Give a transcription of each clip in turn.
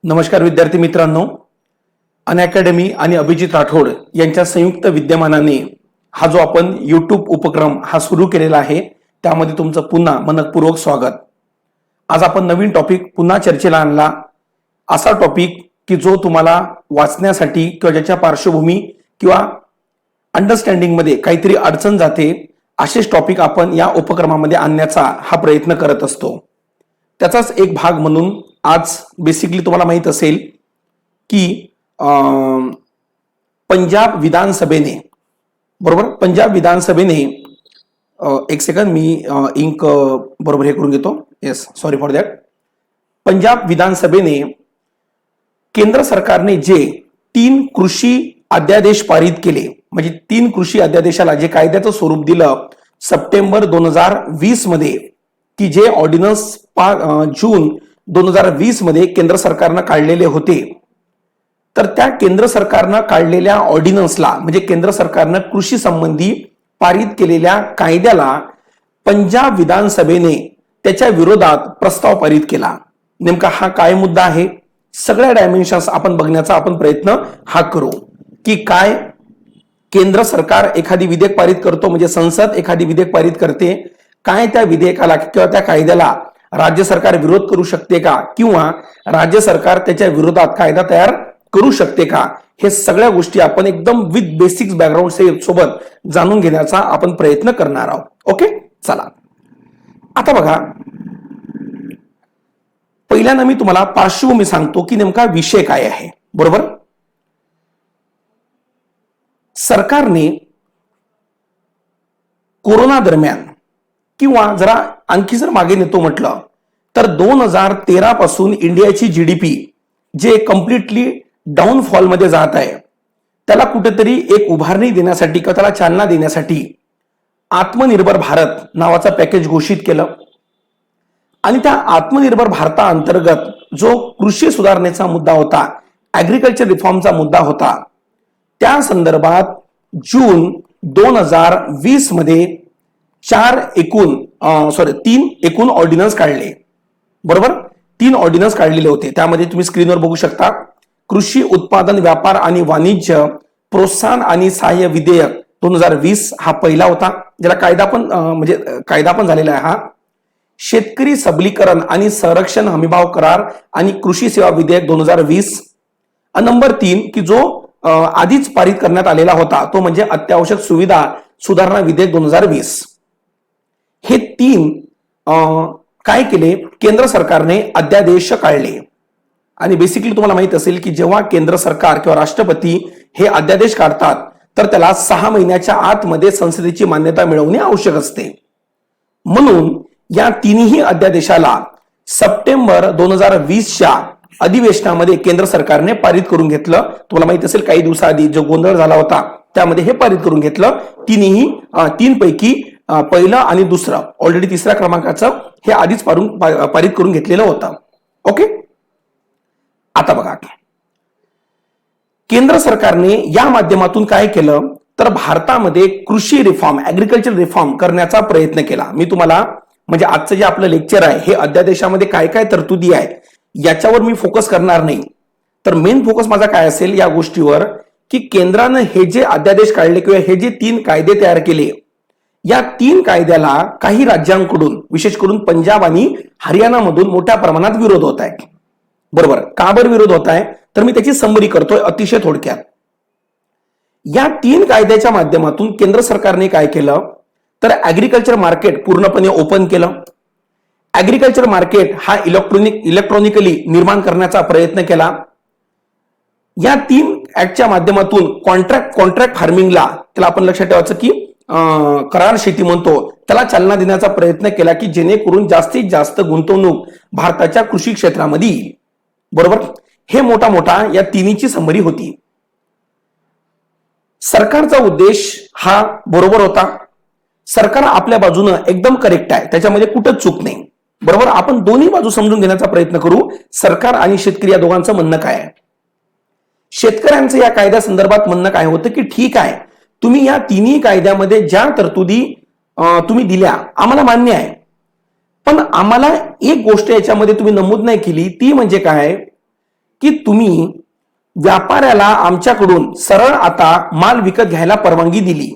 नमस्कार विद्यार्थी मित्रांनो, अनअकॅडमी आणि अभिजित राठोड यांच्या संयुक्त विद्यमानाने हा जो आपण यूट्यूब उपक्रम हा सुरू केलेला आहे त्यामध्ये तुमचं पुन्हा मनपूर्वक स्वागत. आज आपण नवीन टॉपिक पुन्हा चर्चेला आणला, असा टॉपिक की जो तुम्हाला वाचण्यासाठी किंवा ज्याच्या पार्श्वभूमी किंवा अंडरस्टँडिंग मध्ये काहीतरी अडचण जाते असेच टॉपिक आपण या उपक्रमामध्ये आणण्याचा हा प्रयत्न करत असतो. त्याचाच एक भाग म्हणून आज बेसिकली तुम्हाला माहित असेल की पंजाब विधानसभेने पंजाब विधानसभेने एक सेकंड मी इंक बरोबर हे करून घेतो. Yes, sorry for that. Punjab विधानसभेने केंद्र सरकारने जे 3 कृषी अध्यादेश पारित केले, म्हणजे 3 कृषी अध्यादेशाला जे कायद्याचं स्वरूप दिलं सप्टेंबर 2020 मध्ये, की जे ऑर्डिनन्स जून 2020 मध्ये केंद्र सरकारनं काढलेले होते, तर त्या केंद्र सरकारनं काढलेल्या ऑर्डिनन्सला म्हणजे केंद्र सरकारनं कृषी संबंधी पारित केलेल्या कायद्याला पंजाब विधानसभेने त्याच्या विरोधात प्रस्ताव पारित केला. नेमका हा काय मुद्दा आहे, सगळ्या डायमेन्शन्स आपण बघण्याचा आपण प्रयत्न हा करू की काय केंद्र सरकार एखादी विधेयक पारित करतो, म्हणजे संसद एखादी विधेयक पारित करते, काय त्या विधेयकाला किंवा त्या कायद्याला राज्य सरकार विरोध करू शकते का, किंवा राज्य सरकार त्याच्या विरोधात कायदा तयार करू शकते का, हे सगळ्या गोष्टी आपण एकदम विथ बेसिक्स बॅकग्राऊंड सोबत जाणून घेण्याचा आपण प्रयत्न करणार आहोत. ओके, चला आता बघा, पहिल्यांदा मी तुम्हाला पार्श्वभूमी सांगतो की नेमका विषय काय आहे. बरोबर, सरकारने कोरोना दरम्यान किंवा जरा आणखी जर मागे नेतो म्हटलं तर 2013 पासून इंडियाची जीडीपी जे कम्प्लिटली डाऊनफॉल मध्ये जात आहे, त्याला कुठेतरी एक उभारणी देण्यासाठी किंवा त्याला चालना देण्यासाठी आत्मनिर्भर भारत नावाचा पॅकेज घोषित केलं. आणि त्या आत्मनिर्भर भारताअंतर्गत जो कृषी सुधारणेचा मुद्दा होता, ऍग्रिकल्चर रिफॉर्मचा मुद्दा होता, त्या संदर्भात जून 2020 मध्ये 3 एकूण ऑर्डिनन्स काढले. बरोबर, 3 ऑर्डिनन्स काढलेले होते. त्यामध्ये तुम्ही स्क्रीनवर बघू शकता, कृषी उत्पादन व्यापार आणि वाणिज्य प्रोत्साहन आणि सहाय्य विधेयक 2020 हा पहिला होता, ज्याला कायदा पण झालेला आहे. हा शेतकरी सबलीकरण आणि संरक्षण हमीभाव करार आणि कृषी सेवा विधेयक 2020. नंबर 3 की जो आधीच पारित करण्यात आलेला होता, तो म्हणजे अत्यावश्यक सुविधा सुधारणा विधेयक 2020. हे 3 काय केले, केंद्र सरकारने अध्यादेश काढले. आणि बेसिकली तुम्हाला माहित असेल की जेव्हा केंद्र सरकार किंवा राष्ट्रपती हे अध्यादेश काढतात तर त्याला 6 महिन्याच्या आतमध्ये संसदेची मान्यता मिळवणे आवश्यक असते. म्हणून या 3ही अध्यादेशाला सप्टेंबर 2020च्या अधिवेशनामध्ये केंद्र सरकारने पारित करून घेतलं. तुम्हाला माहित असेल काही दिवसाआधी जो गोंधळ झाला होता त्यामध्ये हे पारित करून घेतलं. 3 पैकी पहिलं आणि दुसरं, ऑलरेडी 3ऱ्या क्रमांकाचं हे आधीच पारित करून घेतलेलं होतं. ओके, आता बघा, केंद्र सरकारने या माध्यमातून काय केलं तर भारतामध्ये कृषी रिफॉर्म, ऍग्रिकल्चर रिफॉर्म करण्याचा प्रयत्न केला. मी तुम्हाला म्हणजे आजचं जे आपलं लेक्चर आहे हे अध्यादेशामध्ये काय काय तरतुदी आहे याच्यावर मी फोकस करणार नाही, तर मेन फोकस माझा काय असेल या गोष्टीवर की केंद्रानं हे जे अध्यादेश काढले किंवा हे जे 3 कायदे तयार केले, या 3 कायद्याला काही राज्यांकडून विशेष करून पंजाब आणि हरियाणामधून मोठ्या प्रमाणात विरोध होत आहे. बरोबर, का बरं विरोध होत आहे तर मी त्याची समरी करतोय अतिशय थोडक्यात. या 3 कायद्याच्या माध्यमातून केंद्र सरकारने काय केलं तर ऍग्रिकल्चर मार्केट पूर्णपणे ओपन केलं. ऍग्रिकल्चर मार्केट हा इलेक्ट्रॉनिकली निर्माण करण्याचा प्रयत्न केला. या 3 ऍक्टच्या माध्यमातून कॉन्ट्रॅक्ट फार्मिंगला, त्याला आपण लक्षात ठेवायचं की करार शेती म्हणतो, त्याला चालना देण्याचा प्रयत्न केला की जेणेकरून जास्तीत जास्त गुंतवणूक भारताच्या कृषी क्षेत्रामध्ये येईल. बरोबर, हे मोठा या 3ची समरी होती. सरकारचा उद्देश हा बरोबर होता. सरकार आपल्या बाजूनं एकदम करेक्ट आहे, त्याच्यामध्ये कुठंच चूक नाही. बरोबर, आपण दोन्ही बाजू समजून घेण्याचा प्रयत्न करू. सरकार आणि शेतकरी या दोघांचं म्हणणं काय आहे. शेतकऱ्यांचं या कायद्या संदर्भात म्हणणं काय होतं की ठीक आहे, तुम्ही या 3ही कायद्यामध्ये ज्या तरतुदी तुम्ही दिल्या आम्हाला मान्य आहे, पण आम्हाला एक गोष्ट याच्यामध्ये तुम्ही नमूद नाही केली, ती म्हणजे काय, की तुम्ही व्यापाऱ्याला आमच्याकडून सरळ आता माल विकत घ्यायला परवानगी दिली,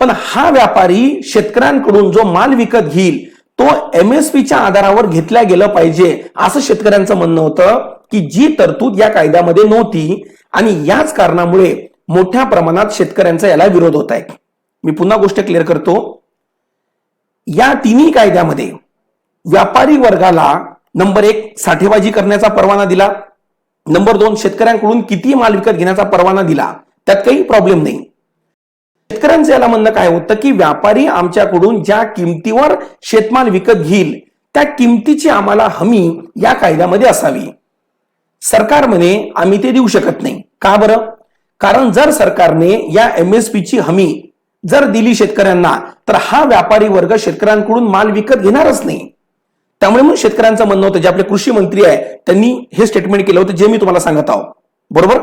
पण हा व्यापारी शेतकऱ्यांकडून जो माल विकत घेईल तो MSPच्या आधारावर घेतला गेलं पाहिजे, असं शेतकऱ्यांचं म्हणणं होतं की जी तरतूद या कायद्यामध्ये नव्हती आणि याच कारणामुळे मोठ्या प्रमाणात शेतकऱ्यांचा याला विरोध होत आहे. मी पुन्हा गोष्ट क्लिअर करतो. या तिन्ही कायद्यामध्ये व्यापारी वर्गाला नंबर 1 साठेबाजी करण्याचा परवाना दिला, नंबर 2 शेतकऱ्यांकडून किती माल विकत घेण्याचा परवाना दिला, त्यात काही प्रॉब्लेम नाही. शेतकऱ्यांचं याला म्हणणं काय होतं की व्यापारी आमच्याकडून ज्या किमतीवर शेतमाल विकत घेईल त्या किमतीची आम्हाला हमी या कायद्यामध्ये असावी. सरकार म्हणे आम्ही ते देऊ शकत नाही. का बरं? कारण जर सरकारने या MSPची हमी जर दिली शेतकऱ्यांना तर हा व्यापारी वर्ग शेतकऱ्यांकडून माल विकत घेणारच नाही. त्यामुळे मग शेतकऱ्यांचं म्हणणं होतं, जे आपले कृषी मंत्री आहे त्यांनी हे स्टेटमेंट केलं होतं जे मी तुम्हाला सांगत आहोत, बरोबर.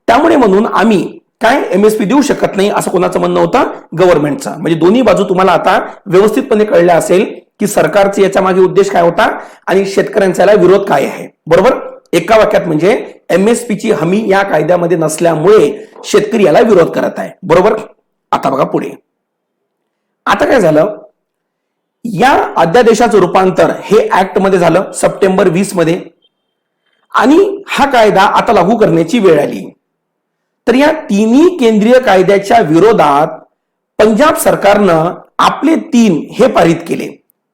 त्यामुळे म्हणून आम्ही काय MSP देऊ शकत नाही असं कोणाचं म्हणणं होतं? गव्हर्नमेंटचं. म्हणजे दोन्ही बाजू तुम्हाला आता व्यवस्थितपणे कळल्या असेल की सरकारचा याच्या मागे उद्देश काय होता आणि शेतकऱ्यांचा याला विरोध काय आहे, बरोबर. एका वाक्यात म्हणजे MSPची हमी या कायद्यामध्ये नसल्यामुळे शेतकरी याला विरोध करत आहे, बरोबर. आता बघा पुढे आता काय झालं, या अध्यादेशाचं रूपांतर हे ऍक्ट मध्ये झालं सप्टेंबर 20 मध्ये आणि हा कायदा आता लागू करण्याची वेळ आली. तर या तिन्ही केंद्रीय कायद्याच्या विरोधात पंजाब सरकारनं आपले 3 हे पारित केले,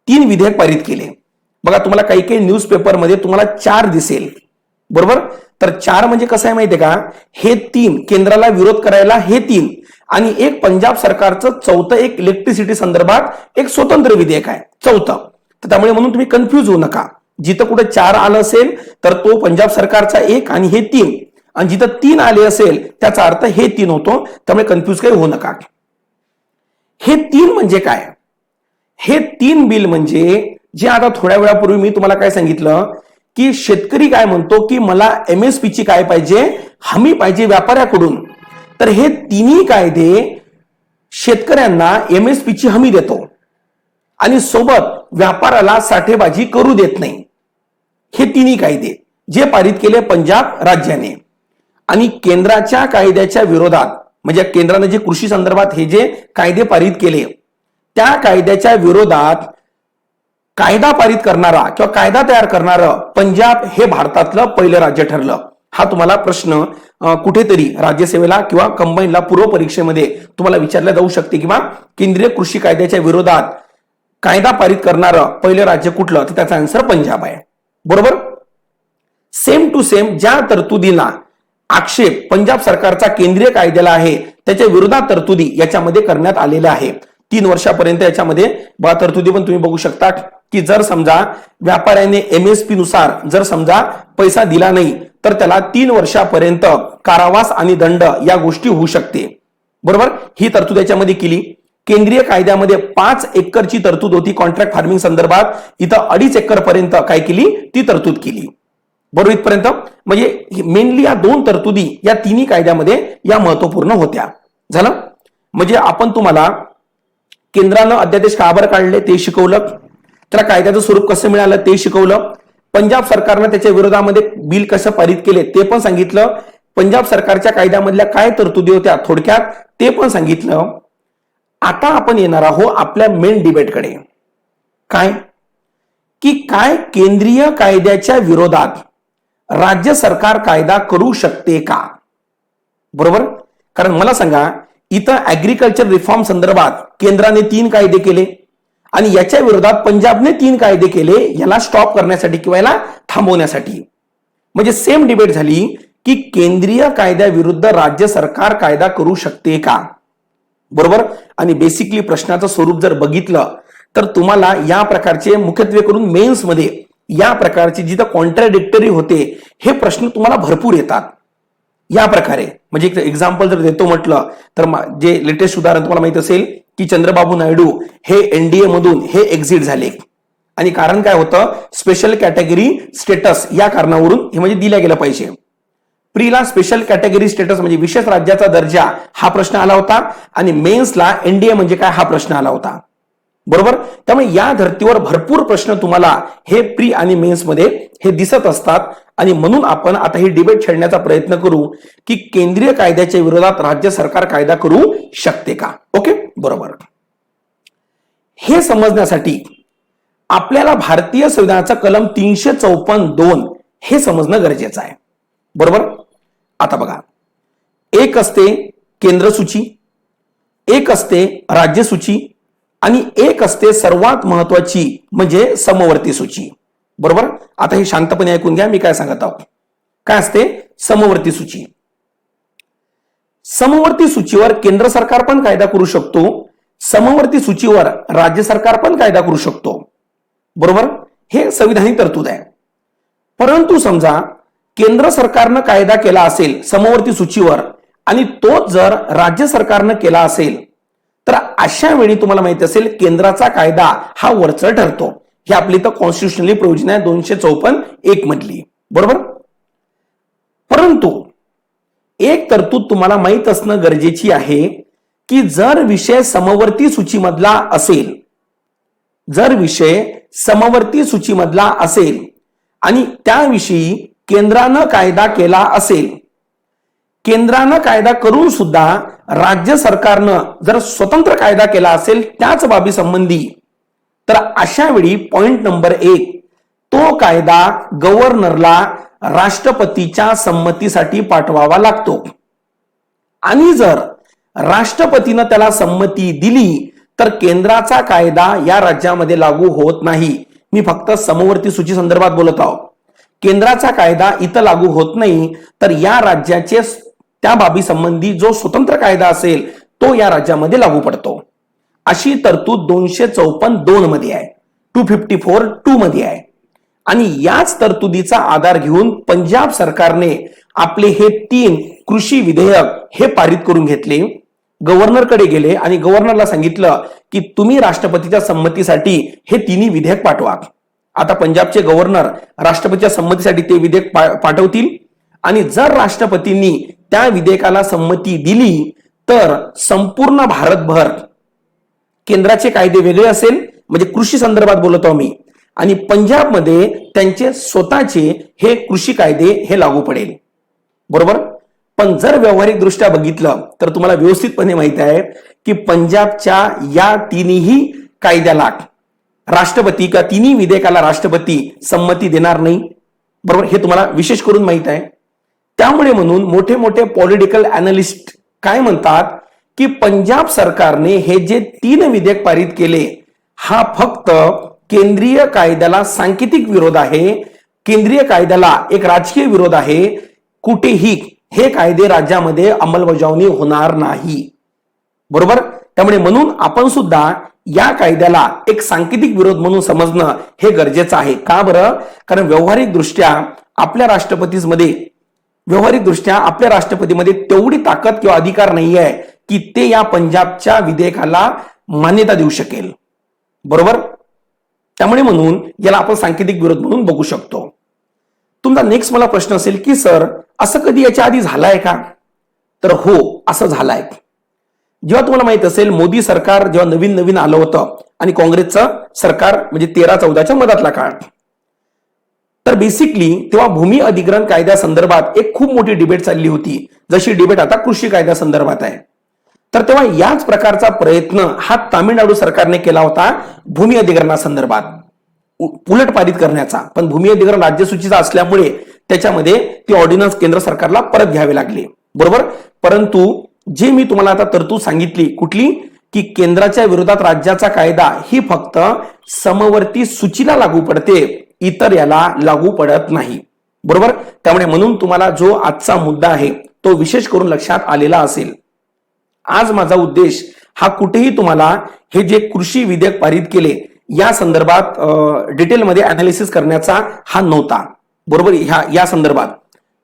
3 विधेयक पारित केले. बघा तुम्हाला काही काही न्यूजपेपरमध्ये तुम्हाला 4 दिसेल, बरोबर. तर 4 म्हणजे कसं आहे माहितीये का, हे 3 केंद्राला विरोध करायला हे 3 आणि एक पंजाब सरकारचं 4थं एक इलेक्ट्रिसिटी संदर्भात एक स्वतंत्र विधेयक आहे 4थं. तर त्यामुळे म्हणून तुम्ही कन्फ्यूज होऊ नका. जिथं कुठे 4 आलं असेल तर तो पंजाब सरकारचा 1 आणि हे 3, आणि जिथं 3 आले असेल त्याचा अर्थ हे 3 होतो. त्यामुळे कन्फ्यूज काही होऊ नका. हे 3 म्हणजे काय? हे 3 बिल म्हणजे जे आता थोड्या वेळापूर्वी मी तुम्हाला काय सांगितलं की शेतकरी काय म्हणतो की मला MSPची काय पाहिजे, हमी पाहिजे व्यापाऱ्याकडून. तर हे तिन्ही कायदे शेतकऱ्यांना MSPची हमी देतो आणि सोबत व्यापाराला साठेबाजी करू देत नाही. हे तिन्ही कायदे जे पारित केले पंजाब राज्याने आणि केंद्राच्या कायद्याच्या विरोधात, म्हणजे केंद्राने जे कृषी संदर्भात हे जे कायदे पारित केले त्या कायद्याच्या विरोधात कायदा पारित करणारा किंवा कायदा तयार करणारं पंजाब हे भारतातलं पहिलं राज्य ठरलं. हा तुम्हाला प्रश्न कुठेतरी राज्यसेवेला किंवा कंबाईनला पूर्व परीक्षेमध्ये तुम्हाला विचारला जाऊ शकते, किंवा केंद्रीय कृषी कायद्याच्या विरोधात कायदा पारित करणारं पहिलं राज्य कुठलं, तर त्याचा आन्सर पंजाब आहे, बरोबर. सेम टू सेम ज्या तरतुदीला आक्षेप पंजाब सरकारचा केंद्रीय कायद्याला आहे त्याच्या विरोधात तरतुदी याच्यामध्ये करण्यात आलेल्या आहे. 3 वर्षापर्यंत याच्यामध्ये तरतुदी पण तुम्ही बघू शकता की जर समजा व्यापाऱ्याने MSP नुसार जर समजा पैसा दिला नाही तर त्याला 3 वर्षापर्यंत कारावास आणि दंड या गोष्टी होऊ शकते, बरोबर. ही तरतूद याच्यामध्ये केली. केंद्रीय कायद्यामध्ये 5 एकरची तरतूद होती कॉन्ट्रॅक्ट फार्मिंग संदर्भात, इथं 2.5 एकर पर्यंत काय केली, ती तरतूद केली, बरोबर. इथपर्यंत म्हणजे मेनली या 2 तरतुदी या तिन्ही कायद्यामध्ये या महत्वपूर्ण होत्या. झालं. म्हणजे आपण तुम्हाला केंद्रानं अध्यादेश का बरं काढले ते शिकवलं, त्याला कायद्याचं स्वरूप कसं मिळालं ते शिकवलं, पंजाब सरकारनं त्याच्या विरोधामध्ये बिल कसं पारित केले ते पण सांगितलं, पंजाब सरकारच्या कायद्यामधल्या काय तरतुदी होत्या थोडक्यात ते पण सांगितलं. आता आपण येणार आहोत आपल्या मेन डिबेटकडे. काय की काय केंद्रीय कायद्याच्या विरोधात राज्य सरकार कायदा करू शकते का, बरोबर. कारण मला सांगा, इथं ऍग्रिकल्चर रिफॉर्म संदर्भात केंद्राने 3 कायदे केले आणि याच्या विरोधात पंजाबने 3 कायदे केले याला स्टॉप करण्यासाठी किंवा याला थांबवण्यासाठी. म्हणजे सेम डिबेट झाली की केंद्रीय कायद्याविरुद्ध राज्य सरकार कायदा करू शकते का, बरोबर. आणि बेसिकली प्रश्नाचं स्वरूप जर बघितलं तर तुम्हाला या प्रकारचे मुख्यत्वे करून मेन्स मध्ये या प्रकारचे जिथं कॉन्ट्राडिक्टरी होते हे प्रश्न तुम्हाला भरपूर येतात या प्रकारे. म्हणजे एक एक्झाम्पल जर देतो म्हटलं तर जे लेटेस्ट उदाहरण तुम्हाला माहित असेल की चंद्रबाबू नायडू हे NDA मधून हे एक्झिट झाले आणि कारण काय होतं, स्पेशल कॅटेगरी स्टेटस या कारणावरून हे म्हणजे दिल्या गेलं पाहिजे. प्रीला स्पेशल कॅटेगरी स्टेटस म्हणजे विशेष राज्याचा दर्जा हा प्रश्न आला होता आणि मेन्सला NDA म्हणजे काय हा प्रश्न आला होता, बरोबर. त्यामुळे या धर्तीवर भरपूर प्रश्न तुम्हाला हे प्री आणि मेन्स मध्ये हे दिसत असतात आणि म्हणून आपण आता ही डिबेट छेडण्याचा प्रयत्न करू की केंद्रीय कायद्याच्या विरोधात राज्य सरकार कायदा करू शकते का. ओके, बरोबर. हे समजण्यासाठी आपल्याला भारतीय संविधानाचा कलम 354(2) हे समजणं गरजेचं आहे. बरोबर. आता बघा, एक असते केंद्र सूची, एक असते राज्य सूची आणि एक असते सर्वात महत्वाची म्हणजे समवर्ती सूची. बरोबर. आता हे शांतपणे ऐकून घ्या, मी काय सांगत आहोत. काय असते समवर्ती सूची? समवर्ती सूचीवर केंद्र सरकार पण कायदा करू शकतो, समवर्ती सूचीवर राज्य सरकार पण कायदा करू शकतो. बरोबर. हे संविधानिक तरतूद आहे. परंतु समजा केंद्र सरकारनं कायदा केला असेल समवर्ती सूचीवर आणि तोच जर राज्य सरकारनं केला असेल तर अशा वेळी तुम्हाला माहिती असेल केंद्राचा कायदा हा वरचढ ठरतो. ही आपली तर कॉन्स्टिट्युशनली प्रोव्हिजन आहे 254(1) मधली. बरोबर. परंतु एक तरतूद तुम्हाला माहित असणं गरजेची आहे की जर विषय समवर्ती सूचीमधला असेल, जर विषय समवर्ती सूचीमधला असेल आणि त्याविषयी केंद्रानं कायदा केला असेल, केंद्रानं कायदा करून सुद्धा राज्य सरकारनं जर स्वतंत्र कायदा केला असेल त्याच बाबी संबंधी, तर अशा वेळी पॉइंट नंबर 1, तो कायदा गव्हर्नरला राष्ट्रपतीच्या संमतीसाठी पाठवावा लागतो. आणि जर राष्ट्रपतीनं त्याला संमती दिली तर केंद्राचा कायदा या राज्यामध्ये लागू होत नाही. मी फक्त समवर्ती सूची संदर्भात बोलत आहोत. केंद्राचा कायदा इथं लागू होत नाही, तर या राज्याचे त्या बाबी संबंधी जो स्वतंत्र कायदा असेल तो या राज्यामध्ये लागू पडतो. अशी तरतूद 254(2) मध्ये आहे, 254(2) मध्ये आहे. आणि याच तरतुदीचा आधार घेऊन पंजाब सरकारने आपले हे 3 कृषी विधेयक हे पारित करून घेतले. गव्हर्नरकडे गेले आणि गव्हर्नरला सांगितलं की तुम्ही राष्ट्रपतीच्या संमतीसाठी हे तिन्ही विधेयक पाठवा. आता पंजाबचे गव्हर्नर राष्ट्रपतीच्या संमतीसाठी ते विधेयक पाठवतील आणि जर राष्ट्रपतींनी त्या विधेयकाला संमती दिली तर संपूर्ण भारतभर केंद्राचे कायदे वेगळे असेल, म्हणजे कृषी संदर्भात बोलतो आम्ही, आणि पंजाबमध्ये त्यांचे स्वतःचे हे कृषी कायदे हे लागू पडेल. बरोबर. पण जर व्यावहारिक दृष्ट्या बघितलं तर तुम्हाला व्यवस्थितपणे माहिती आहे की पंजाबच्या या तिन्ही कायद्याला राष्ट्रपती किंवा तिन्ही विधेयकाला राष्ट्रपती संमती देणार नाही. बरोबर. हे तुम्हाला विशेष करून माहित आहे. त्यामुळे म्हणून मोठे मोठे पॉलिटिकल अॅनालिस्ट काय म्हणतात की पंजाब सरकारने हे जे 3 विधेयक पारित केले हा फक्त केंद्रीय कायद्याला सांकेतिक विरोध आहे, केंद्रीय कायद्याला एक राजकीय विरोध आहे. कुठेही हे कायदे राज्यामध्ये अंमलबजावणी होणार नाही. बरोबर. त्यामुळे म्हणून आपण सुद्धा या कायद्याला एक सांकेतिक विरोध म्हणून समजणं हे गरजेचं आहे. का बरं? कारण व्यावहारिक दृष्ट्या आपल्या राष्ट्रपतीमध्ये तेवढी ताकद किंवा अधिकार नाही आहे की ते या पंजाबच्या विधेयकाला मान्यता देऊ शकेल. बरोबर. त्यामुळे म्हणून याला आपण सांकेतिक विरोध म्हणून बघू शकतो. तुमचा नेक्स्ट मला प्रश्न असेल की सर असं कधी याच्या आधी झालंय का? तर हो, असं झालंय. जेव्हा तुम्हाला माहित असेल मोदी सरकार जेव्हा नवीन आलं होतं आणि काँग्रेसचं सरकार म्हणजे 13-14च्या मधातला काळ, तर बेसिकली तेव्हा भूमी अधिग्रहण कायद्या संदर्भात एक खूप मोठी डिबेट चालली होती, जशी डिबेट आता कृषी कायद्या संदर्भात आहे. तर तेव्हा याच प्रकारचा प्रयत्न हा तामिळनाडू सरकारने केला होता भूमी अधिग्रहणासंदर्भात उलट पारित करण्याचा. पण भूमी अधिग्रहण राज्यसूचीचा असल्यामुळे त्याच्यामध्ये ती ऑर्डिनन्स केंद्र सरकारला परत घ्यावे लागले. बरोबर. परंतु जे मी तुम्हाला आता तरतूद सांगितली कुठली की केंद्राच्या विरोधात राज्याचा कायदा ही फक्त समवर्ती सूचीला लागू पडते, इतर याला लागू पडत नाही. बरोबर. त्यामुळे म्हणून तुम्हाला जो आजचा मुद्दा आहे तो विशेष करून लक्षात आलेला असेल. आज माझा उद्देश हा कुठेही तुम्हाला हे जे कृषी विधेयक पारित केले या संदर्भात डिटेलमध्ये अनालिसिस करण्याचा हा नव्हता. बरोबर. या संदर्भात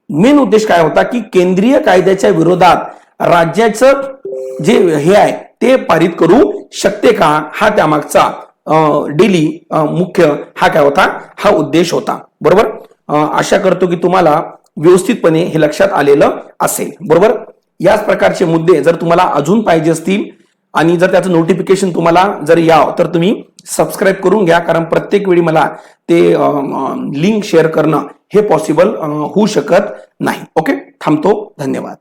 मेन उद्देश काय होता की केंद्रीय कायद्याच्या विरोधात राज्याचं जे हे आहे ते पारित करू शकते का, हा त्यामागचा डेली मुख्य हा काय होता, हा उद्देश होता. बरोबर. आशा करतो की तुम्हाला व्यवस्थितपणे हे लक्षात आलेलं असेल. बरोबर. याच प्रकारचे मुद्दे जर तुम्हाला अजून पाहिजे असतील आणि जर त्याचं नोटिफिकेशन तुम्हाला जर यावं तर तुम्ही सबस्क्राईब करून घ्या, कारण प्रत्येक वेळी मला ते लिंक शेअर करणं हे पॉसिबल होऊ शकत नाही. ओके, थांबतो. धन्यवाद.